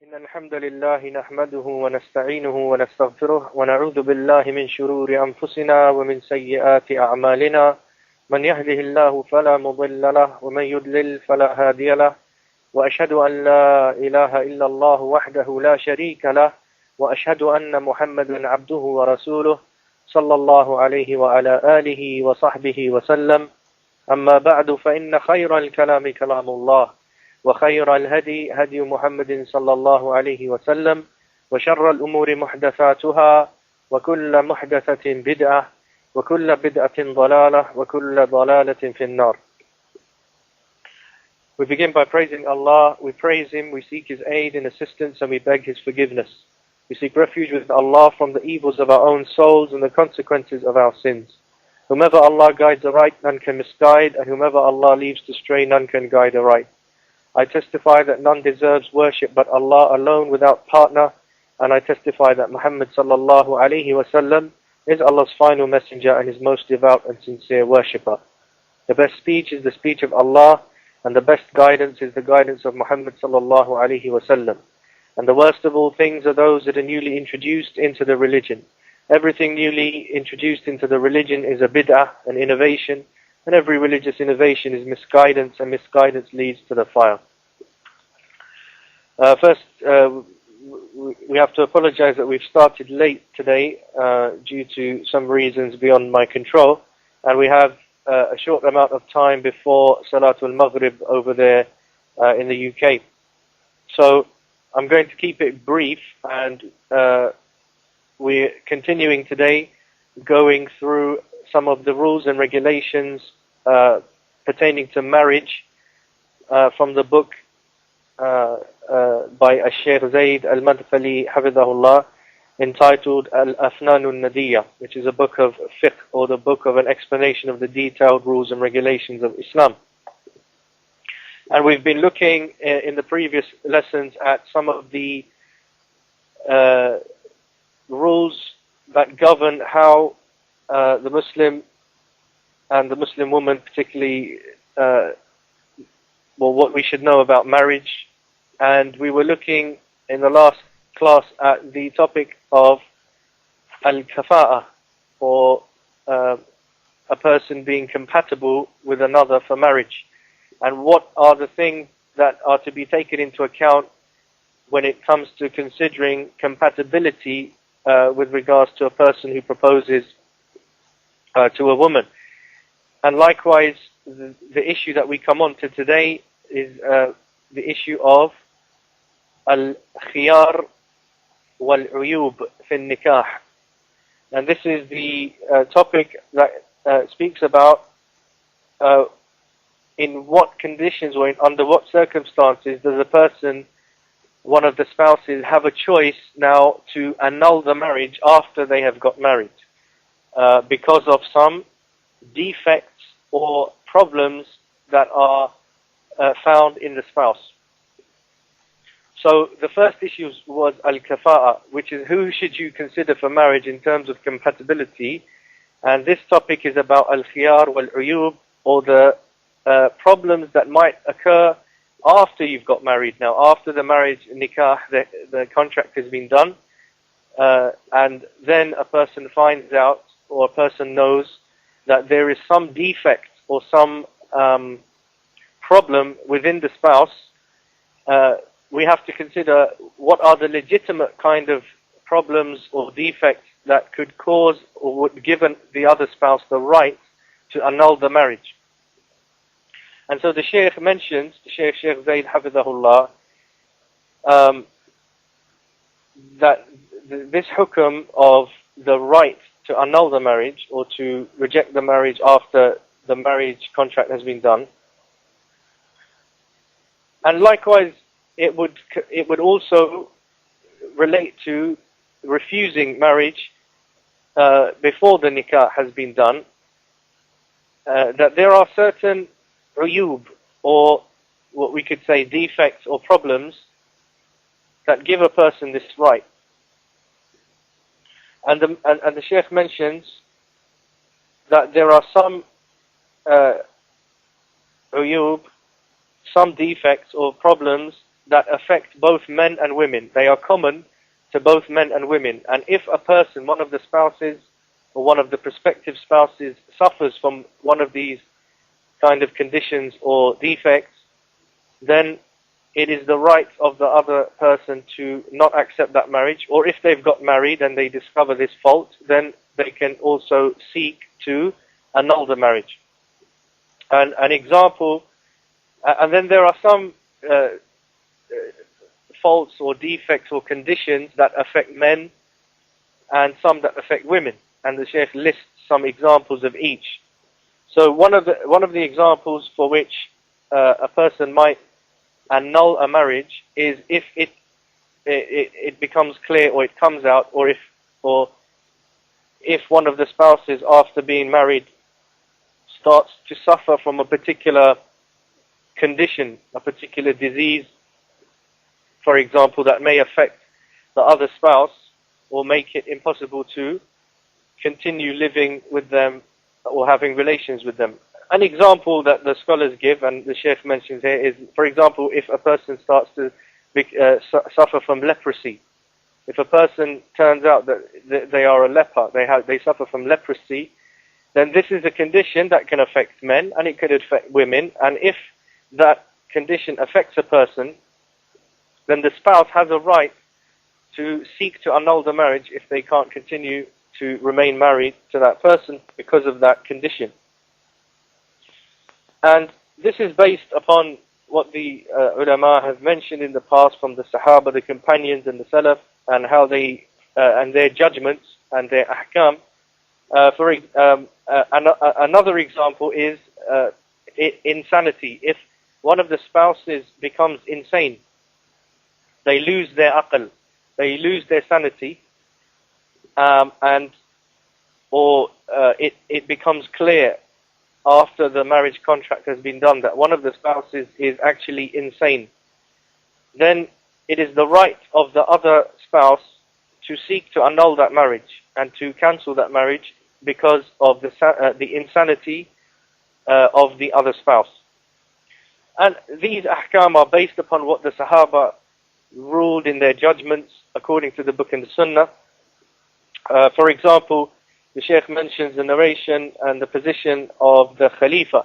إن الحمد لله نحمده ونستعينه ونستغفره ونعوذ بالله من شرور أنفسنا ومن سيئات أعمالنا من يهده الله فلا مضل له ومن يضلل فلا هادي له وأشهد أن لا إله إلا الله وحده لا شريك له وأشهد أن محمدا عبده ورسوله صلى الله عليه وعلى آله وصحبه وسلم أما بعد فإن خير الكلام كلام الله وخير الهدي هدي محمد صلى الله عليه وسلم وشر الأمور محدثاتها وكل محدثة بدعة وكل بدعة ضلالة وكل ضلالة في النار. We begin by praising Allah. We praise Him, we seek His aid and assistance, and we beg His forgiveness. We seek refuge with Allah from the evils of our own souls and the consequences of our sins. Whomever Allah guides aright, none can misguide, and whomever Allah leaves to stray, none can guide aright. I testify that none deserves worship but Allah alone without partner, and I testify that Muhammad sallallahu alaihi wasallam is Allah's final messenger and His most devout and sincere worshipper. The best speech is the speech of Allah, and the best guidance is the guidance of Muhammad sallallahu alaihi wasallam. And the worst of all things are those that are newly introduced into the religion. Everything newly introduced into the religion is a bid'ah, an innovation, and every religious innovation is misguidance, and misguidance leads to the fire. First, we have to apologize that we've started late today due to some reasons beyond my control, and we have a short amount of time before Salatul Maghrib over there in the UK. So I'm going to keep it brief, and we're continuing today going through some of the rules and regulations pertaining to marriage from the book by Shaykh Zayd Al-Madkhali Hafidhahullah, entitled Al-Afnan al-Nadiyya, which is a book of fiqh, or the book of an explanation of the detailed rules and regulations of Islam. And we've been looking in the previous lessons at some of the rules that govern how the Muslim and the Muslim woman particularly, what we should know about marriage. And we were looking in the last class at the topic of al-kafa'ah, or a person being compatible with another for marriage. And what are the things that are to be taken into account when it comes to considering compatibility with regards to a person who proposes to a woman. And likewise, the issue that we come on to today is the issue of al-khiyar wal-uyub fi nikah. And this is the topic that speaks about in what conditions or under what circumstances does a person, one of the spouses, have a choice now to annul the marriage after they have got married because of some defects or problems that are found in the spouse. So the first issue was al-kafa'a, which is who should you consider for marriage in terms of compatibility. And this topic is about al-khiyar wal-uyub, or the problems that might occur after you've got married. Now, after the marriage nikah, the contract has been done, and then a person finds out, or a person knows, that there is some defect or some problem within the spouse. We have to consider what are the legitimate kind of problems or defects that could cause or would give the other spouse the right to annul the marriage. And so the Shaykh mentions, the Shaykh Zayd Hafidhahullah, that this hukum of the right to annul the marriage or to reject the marriage after the marriage contract has been done. And likewise, it would also relate to refusing marriage before the nikah has been done. That there are certain uyub, or what we could say defects or problems, that give a person this right. And the Shaykh mentions that there are some uyub, some defects or problems that affect both men and women. They are common to both men and women. And if a person, one of the spouses or one of the prospective spouses, suffers from one of these kind of conditions or defects, then it is the right of the other person to not accept that marriage. Or if they've got married and they discover this fault, then they can also seek to annul the marriage. And an example, and then there are some faults or defects or conditions that affect men and some that affect women. And the Shaykh lists some examples of each. So one of the examples for which a person might annul a marriage is if it becomes clear, or it comes out, or if one of the spouses after being married starts to suffer from a particular condition, a particular disease, for example, that may affect the other spouse or make it impossible to continue living with them or having relations with them. An example that the scholars give, and the Shaykh mentions here, is, for example, if a person starts to suffer from leprosy. If a person turns out that they are a leper, they suffer from leprosy, then this is a condition that can affect men and it could affect women. And if that condition affects a person, then the spouse has a right to seek to annul the marriage if they can't continue to remain married to that person because of that condition. And this is based upon what the ulama have mentioned in the past from the Sahaba, the companions and the Salaf, and how they and their judgments and their ahkam. Another example is insanity. If one of the spouses becomes insane, they lose their aql, they lose their sanity, it becomes clear after the marriage contract has been done that one of the spouses is actually insane, then it is the right of the other spouse to seek to annul that marriage and to cancel that marriage because of the insanity of the other spouse. And these ahkam are based upon what the Sahaba ruled in their judgments according to the book and the Sunnah. For example, the Shaykh mentions the narration and the position of the Khalifa,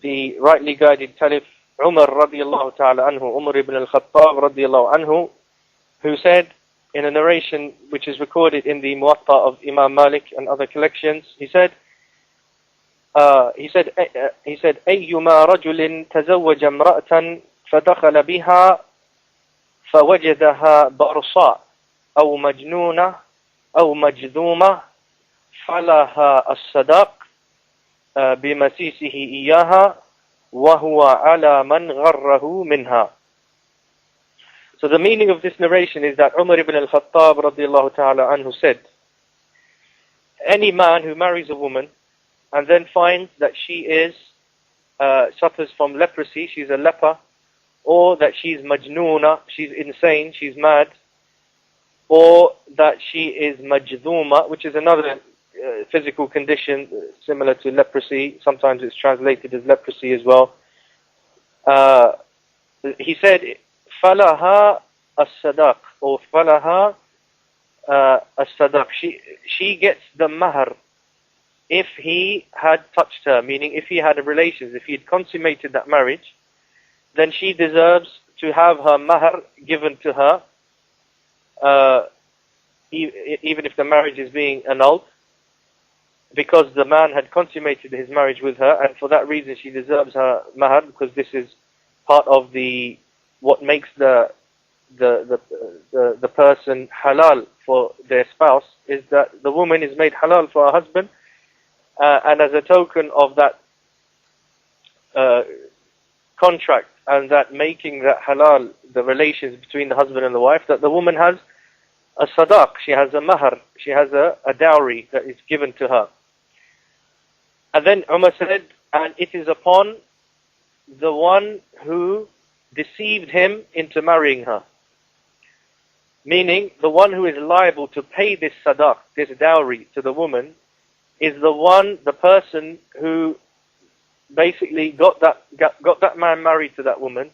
the rightly guided Caliph Umar radiallahu ta'ala anhu, Umar ibn al-Khattab radiallahu anhu, who said in a narration which is recorded in the Muwatta of Imam Malik and other collections, he said, أيما رجل تزوج امرأة فدخل بها فوجدها برصاء أو مجنونة أو مجذومة فلها الصداق بمسيسه إياها وهو على من غره منها. So the meaning of this narration is that Umar ibn al-Khattab radiallahu ta'ala anhu said, any man who marries a woman and then finds that she is suffers from leprosy, she's a leper, or that she's majnoona, she's insane, she's mad, or that she is majdhuma, which is another physical condition similar to leprosy. Sometimes it's translated as leprosy as well. He said, فَلَهَا الصَّدَاقِ, or فَلَهَا الصَّدَاقِ. She gets the mahar if he had touched her, meaning if he had relations, if he had consummated that marriage, then she deserves to have her mahar given to her, even if the marriage is being annulled, because the man had consummated his marriage with her, and for that reason she deserves her mahar, because this is part of what makes the person halal for their spouse, is that the woman is made halal for her husband, and as a token of that contract and that making that halal, the relations between the husband and the wife, that the woman has a sadaq, she has a mahar, she has a dowry that is given to her. And then Umar said, and it is upon the one who deceived him into marrying her. Meaning, the one who is liable to pay this sadaq, this dowry to the woman, is the person who basically got that man married to that woman,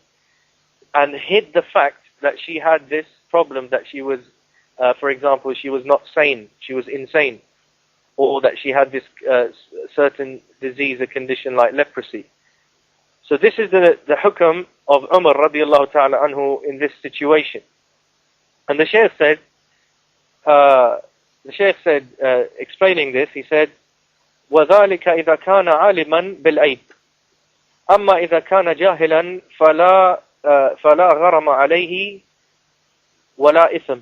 and hid the fact that she had this problem, that she was, for example, she was not sane, she was insane, or that she had this certain disease, a condition like leprosy. So this is the hukm of Umar radiallahu ta'ala anhu in this situation. And the Shaykh said, explaining this, he said, وَذَلِكَ إِذَا كَانَ عَالِمًا بِالْعَيْبِ أَمَّا إِذَا كَانَ جَاهِلًا فَلَا غَرَمَ عَلَيْهِ وَلَا إِثْمٍ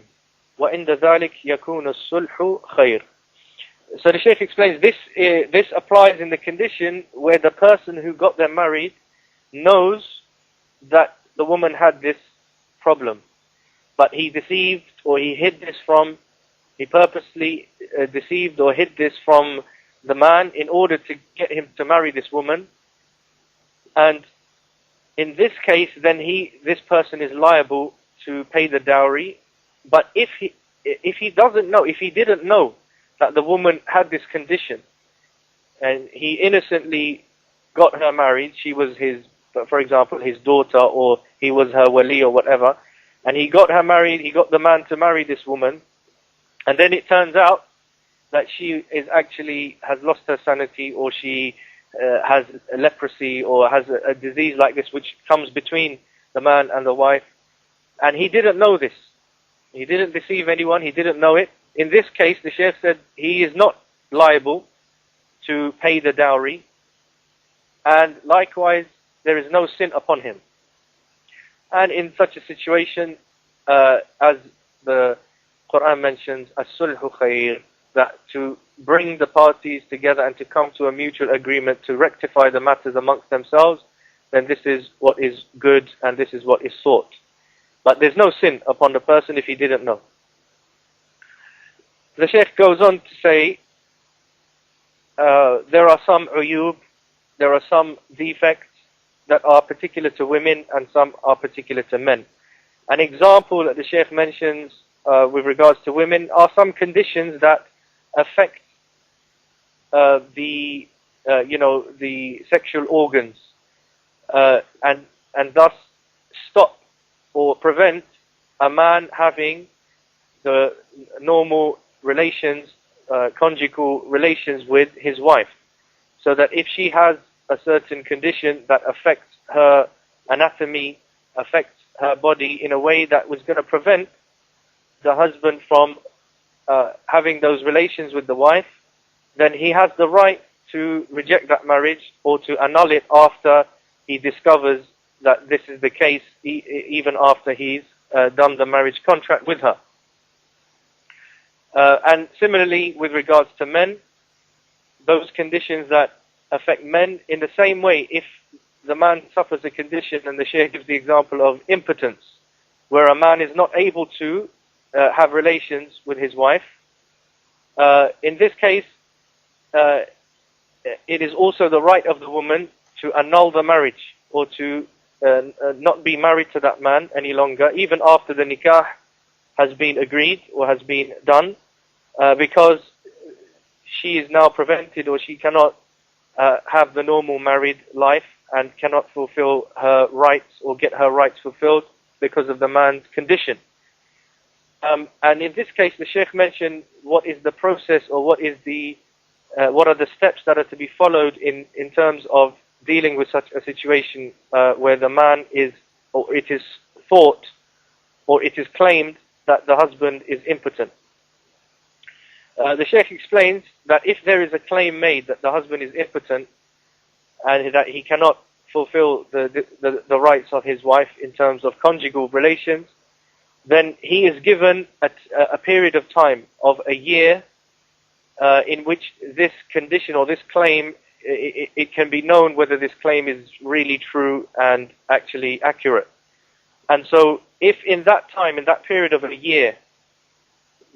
وَعِنْدَ ذَلِكَ يَكُونُ الصُّلْحُ خَيْرٌ. So the Shaykh explains this applies in the condition where the person who got them married knows that the woman had this problem, but he deceived, or he hid this from, he purposely deceived or hid this from the man in order to get him to marry this woman. And in this case, then this person is liable to pay the dowry. But if he doesn't know, if he didn't know that the woman had this condition, and he innocently got her married, she was his, for example, his daughter, or he was her wali or whatever, and he got her married, he got the man to marry this woman, and then it turns out that she is actually has lost her sanity, or she has leprosy, or has a disease like this which comes between the man and the wife, and he didn't know this. He didn't deceive anyone, he didn't know it. In this case, the Shaykh said he is not liable to pay the dowry, and likewise there is no sin upon him. And in such a situation, as the Quran mentions, as-sulhu khair, that to bring the parties together and to come to a mutual agreement to rectify the matters amongst themselves, then this is what is good and this is what is sought. But there's no sin upon the person if he didn't know. The Shaykh goes on to say, there are some uyub, there are some defects that are particular to women and some are particular to men. An example that the Shaykh mentions with regards to women are some conditions that affect the sexual organs, and thus stop or prevent a man having the normal relations, conjugal relations with his wife. So that if she has a certain condition that affects her anatomy, affects her body in a way that was going to prevent the husband from having those relations with the wife, then he has the right to reject that marriage or to annul it after he discovers that this is the case, even after he's done the marriage contract with her. And similarly, with regards to men, those conditions that affect men, in the same way, if the man suffers a condition, and the Shaykh gives the example of impotence, where a man is not able to have relations with his wife, in this case, it is also the right of the woman to annul the marriage, or to not be married to that man any longer, even after the nikah has been agreed or has been done, because she is now prevented, or she cannot have the normal married life and cannot fulfill her rights or get her rights fulfilled because of the man's condition. And in this case, the Shaykh mentioned what is the process, or what are the steps that are to be followed in terms of dealing with such a situation where the man is, or it is thought, or it is claimed that the husband is impotent. The Shaykh explains that if there is a claim made that the husband is impotent and that he cannot fulfill the rights of his wife in terms of conjugal relations, then he is given a period of time of a year in which this condition or this claim, it can be known whether this claim is really true and actually accurate. And so if in that time, in that period of a year,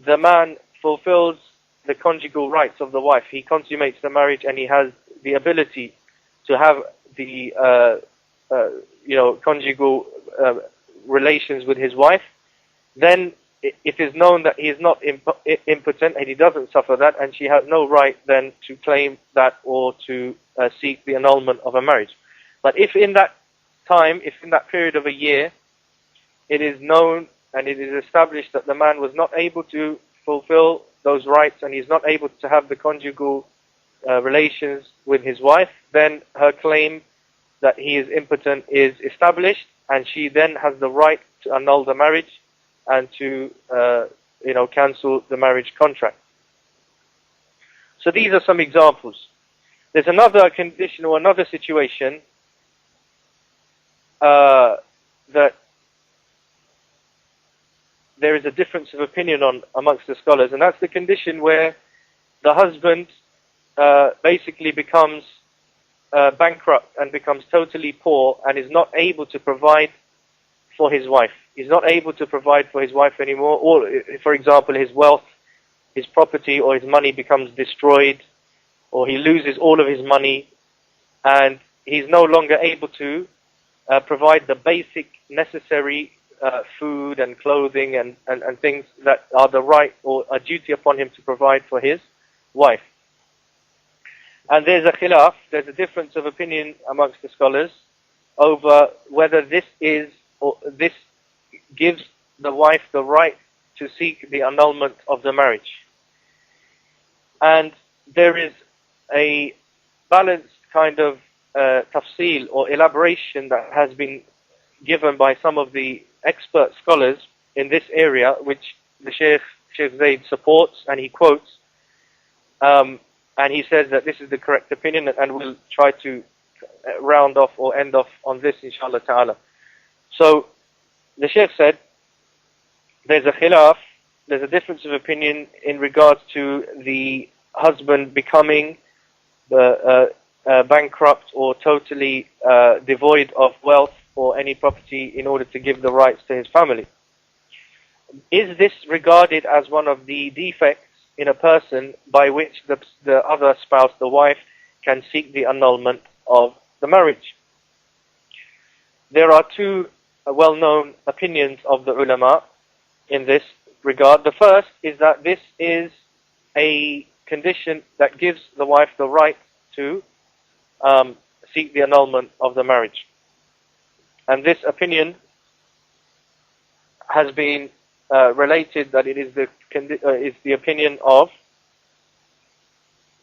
the man fulfills the conjugal rights of the wife, he consummates the marriage and he has the ability to have the conjugal relations with his wife, then it is known that he is not impotent and he doesn't suffer that, and she has no right then to claim that or to seek the annulment of a marriage. But if in that time, if in that period of a year, it is known and it is established that the man was not able to fulfill those rights and he's not able to have the conjugal relations with his wife, then her claim that he is impotent is established, and she then has the right to annul the marriage and to cancel the marriage contract. So these are some examples. There's another condition or another situation that there is a difference of opinion on amongst the scholars, and that's the condition where the husband basically becomes bankrupt and becomes totally poor and is not able to provide for his wife. He's not able to provide for his wife anymore, or, for example, his wealth, his property or his money becomes destroyed, or he loses all of his money, and he's no longer able to provide the basic necessary food and clothing and things that are the right or a duty upon him to provide for his wife. And there's a khilaf, there's a difference of opinion amongst the scholars over whether this gives the wife the right to seek the annulment of the marriage. And there is a balanced kind of tafsil or elaboration that has been given by some of the expert scholars in this area, which the Sheikh Zaid supports and he quotes. And he says that this is the correct opinion, and we'll try to round off or end off on this, inshallah ta'ala. So, the Sheikh said, there's a khilaf, there's a difference of opinion in regards to the husband becoming bankrupt or totally devoid of wealth or any property in order to give the rights to his family. Is this regarded as one of the defects in a person by which the other spouse, the wife, can seek the annulment of the marriage? There are two well-known opinions of the ulama in this regard. The first is that this is a condition that gives the wife the right to seek the annulment of the marriage. And this opinion has been related that it is the opinion of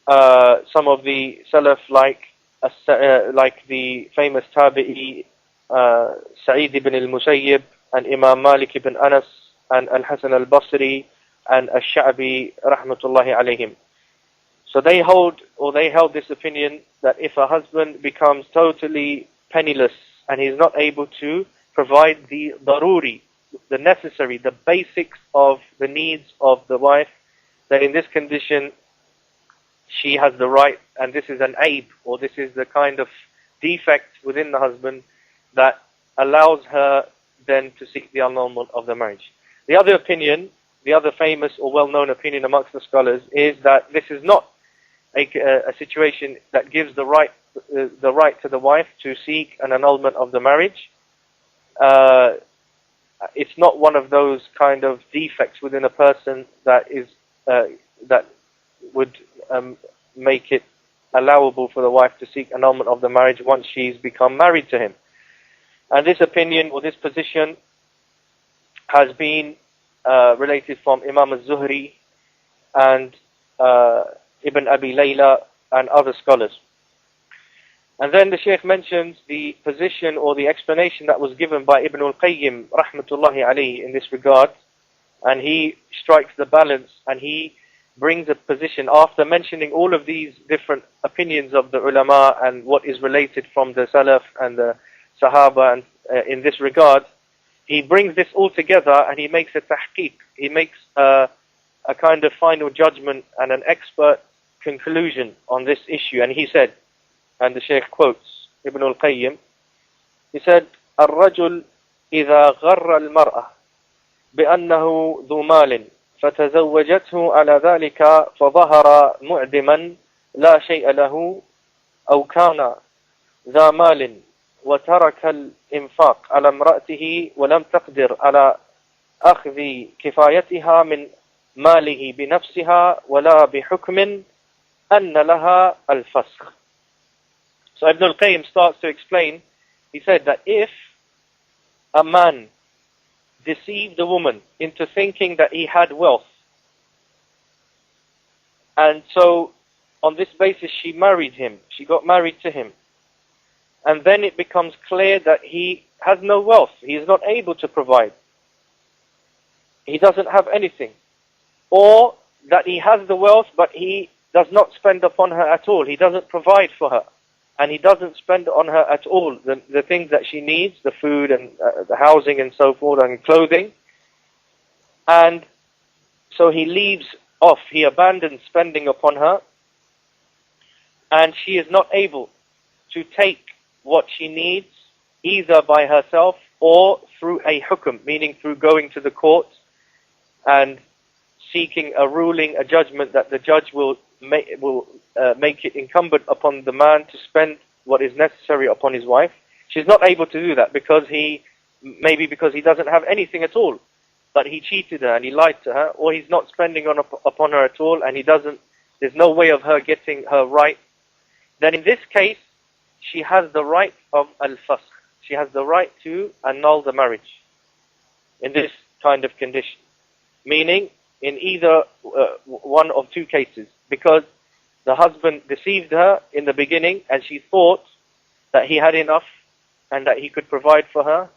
some of the Salaf, like the famous Tabi'i Sa'id ibn al-Musayyib and Imam Malik ibn Anas and Al-Hasan al-Basri and Al-Sha'bi rahmatullahi alayhim. So they held this opinion that if a husband becomes totally penniless and he's not able to provide the daruri, the necessary, the basics of the needs of the wife, then in this condition she has the right, and this is an aib, or this is the kind of defect within the husband that allows her then to seek the annulment of the marriage. The other opinion, the other famous or well-known opinion amongst the scholars, is that this is not a situation that gives the right to the wife to seek an annulment of the marriage. It's not one of those kind of defects within a person that is that would make it allowable for the wife to seek annulment of the marriage once she's become married to him. And this opinion or this position has been related from Imam al-Zuhri and Ibn Abi Layla and other scholars. And then the Shaykh mentions the position or the explanation that was given by Ibn al-Qayyim rahmatullahi alayhi in this regard, and he strikes the balance and he brings a position after mentioning all of these different opinions of the ulama and what is related from the Salaf and the Sahaba, and in this regard he brings this all together and he makes a tahqiq, he makes a kind of final judgment and an expert conclusion on this issue. And he said, and the Shaykh quotes Ibn al-Qayyim, he said, الرجل إذا غر المرأة بأنه ذو مال فتزوجته على ذلك فظهر معدما لا شيء له أو كان ذا مال وترك الإنفاق على امرأته ولم تقدر على أخذ كفايتها من ماله بنفسها ولا بحكم أن لها الفسخ. So Ibn al-Qayyim starts to explain. He said that if a man deceived the woman into thinking that he had wealth. And so, on this basis, she married him. She got married to him. And then it becomes clear that he has no wealth. He is not able to provide. He doesn't have anything. Or that he has the wealth, but he does not spend upon her at all. He doesn't provide for her. And he doesn't spend on her at all the things that she needs, the food and the housing and so forth, and clothing. And so he leaves off, he abandons spending upon her, and she is not able to take what she needs either by herself or through a hukum, meaning through going to the court and seeking a ruling, a judgment that the judge will make it incumbent upon the man to spend what is necessary upon his wife. She's not able to do that because maybe because he doesn't have anything at all, but he cheated her and he lied to her, or he's not spending upon her at all, and there's no way of her getting her right. Then in this case, she has the right of al-fasq. She has the right to annul the marriage in this kind of condition. Meaning, in either one of two cases. Because the husband deceived her in the beginning and she thought that he had enough and that he could provide for her.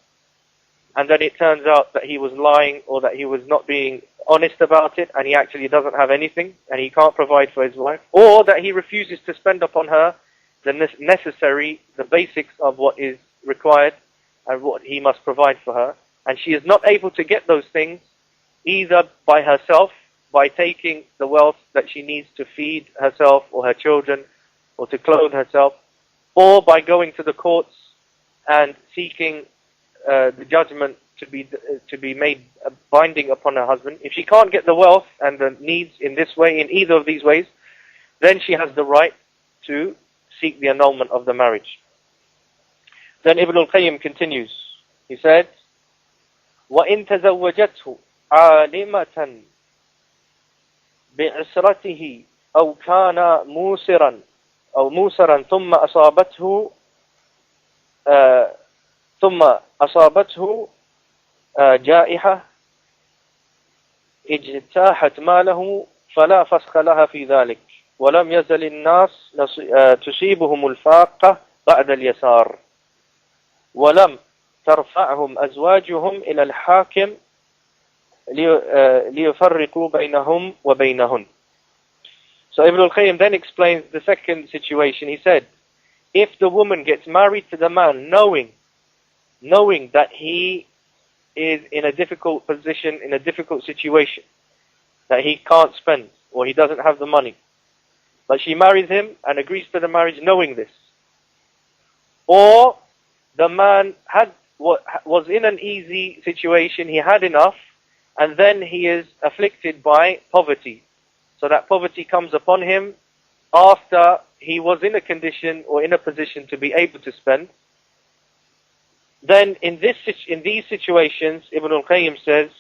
And then it turns out that he was lying or that he was not being honest about it and he actually doesn't have anything and he can't provide for his wife. Or that he refuses to spend upon her the basics of what is required and what he must provide for her. And she is not able to get those things either by herself, by taking the wealth that she needs to feed herself or her children or to clothe herself, or by going to the courts and seeking the judgment to be made binding upon her husband. If she can't get the wealth and the needs in this way, in either of these ways, then she has the right to seek the annulment of the marriage. Then Ibn al-Qayyim continues. He said, وَإِن تَزَوَّجَتْهُ عَالِمَةً بِعِسْرَتِهِ أو كان موسرا ثم أصابته جائحة اجتاحت ماله فلا فسخ لها في ذلك ولم يزل الناس تصيبهم الفاقة بعد اليسار ولم ترفعهم أزواجهم إلى الحاكم ليفرقوا بينهم وبينهن. So Ibn al-Qayyim then explains the second situation. He said, if the woman gets married to the man knowing that he is in a difficult position, in a difficult situation, that he can't spend or he doesn't have the money, but she marries him and agrees to the marriage knowing this, or the man was in an easy situation, he had enough, and then he is afflicted by poverty. So that poverty comes upon him after he was in a condition or in a position to be able to spend. Then in these situations, Ibn al-Qayyim says,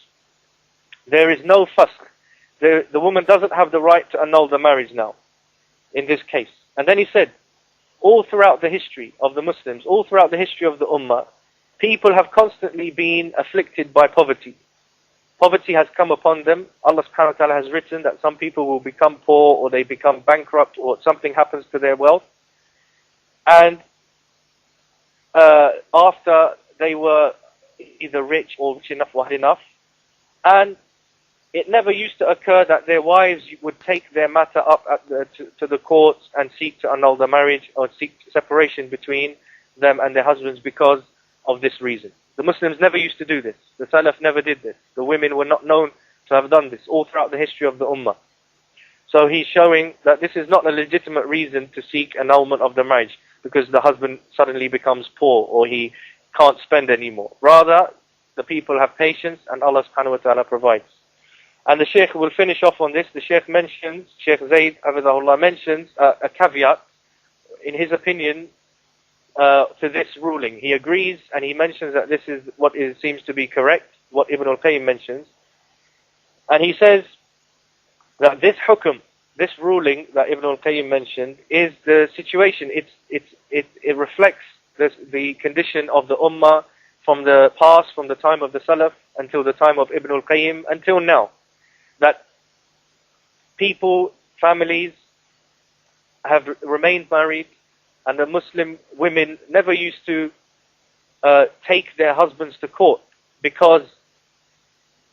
there is no fasq. The woman doesn't have the right to annul the marriage now, in this case. And then he said, all throughout the history of the Muslims, all throughout the history of the Ummah, people have constantly been afflicted by poverty. Poverty has come upon them. Allah subhanahu wa ta'ala has written that some people will become poor or they become bankrupt or something happens to their wealth. And after they were either rich or rich enough or had enough, and it never used to occur that their wives would take their matter up to the courts and seek to annul the marriage or seek separation between them and their husbands because of this reason. The Muslims never used to do this. The Salaf never did this. The women were not known to have done this all throughout the history of the Ummah. So he's showing that this is not a legitimate reason to seek annulment of the marriage because the husband suddenly becomes poor or he can't spend anymore. Rather, the people have patience and Allah subhanahu wa ta'ala provides. And the Shaykh will finish off on this. The Shaykh mentions, Shaykh Zayd Hafidhahullah mentions a caveat in his opinion to this ruling. He agrees and he mentions that this is what seems to be correct, what Ibn al-Qayyim mentions. And he says that this hukum, this ruling that Ibn al-Qayyim mentioned, is the situation. It reflects the condition of the Ummah from the past, from the time of the Salaf, until the time of Ibn al-Qayyim, until now, that people, families have remained married, and the Muslim women never used to take their husbands to court, because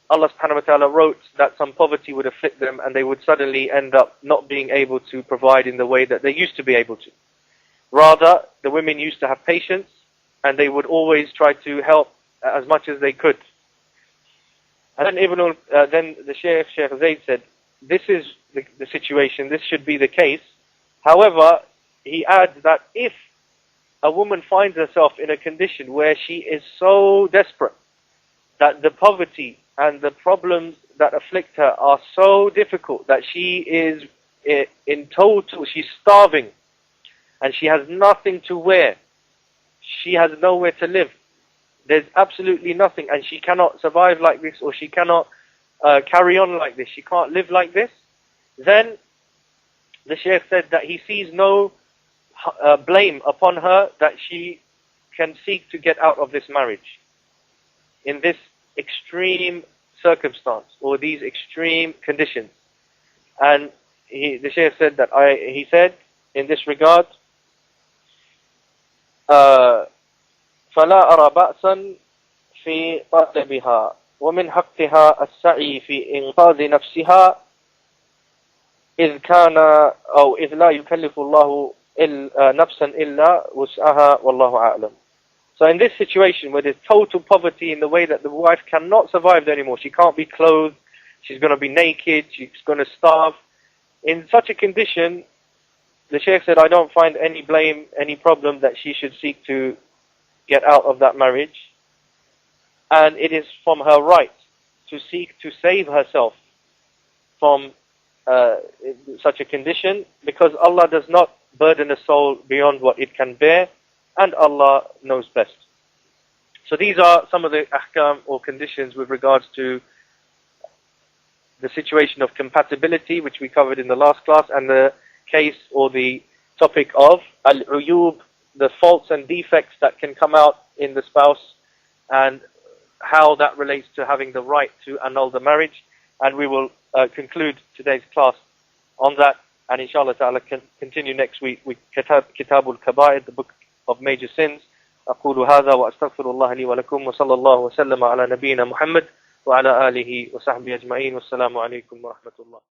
Allah subhanahu wa ta'ala wrote that some poverty would afflict them and they would suddenly end up not being able to provide in the way that they used to be able to. Rather, the women used to have patience, and they would always try to help as much as they could. And then the Sheikh Zayd said, this is the situation, this should be the case. However, he adds that if a woman finds herself in a condition where she is so desperate that the poverty and the problems that afflict her are so difficult that she is in total, she's starving, and she has nothing to wear, she has nowhere to live, there's absolutely nothing, and she cannot survive like this, or she cannot carry on like this, she can't live like this, then the Shaykh said that he sees no blame upon her that she can seek to get out of this marriage in this extreme circumstance or these extreme conditions. And the Shaykh said that he said in this regard, فلا أرى بأسا في طلبها ومن حقها السعي في إنقاذ نفسها إذ كان أو إذ لا يكلف الله نفسا إلا وسعها والله أعلم. So in this situation where there's total poverty in the way that the wife cannot survive anymore, she can't be clothed, she's going to be naked, she's going to starve. In such a condition, the Shaykh said, I don't find any blame, any problem that she should seek to get out of that marriage. And it is from her right to seek to save herself from such a condition, because Allah does not burden a soul beyond what it can bear, and Allah knows best. So these are some of the ahkam or conditions with regards to the situation of compatibility, which we covered in the last class, and the case or the topic of al-uyub, the faults and defects that can come out in the spouse, and how that relates to having the right to annul the marriage. And we will conclude today's class on that, and inshallah ta'ala continue next week with Kitabul Kabair, the book of major sins. أقول هذا وأستغفر الله لي ولكم وصلى الله وسلم على نبينا محمد وعلى آله وصحبه أجمعين والسلام عليكم ورحمة الله.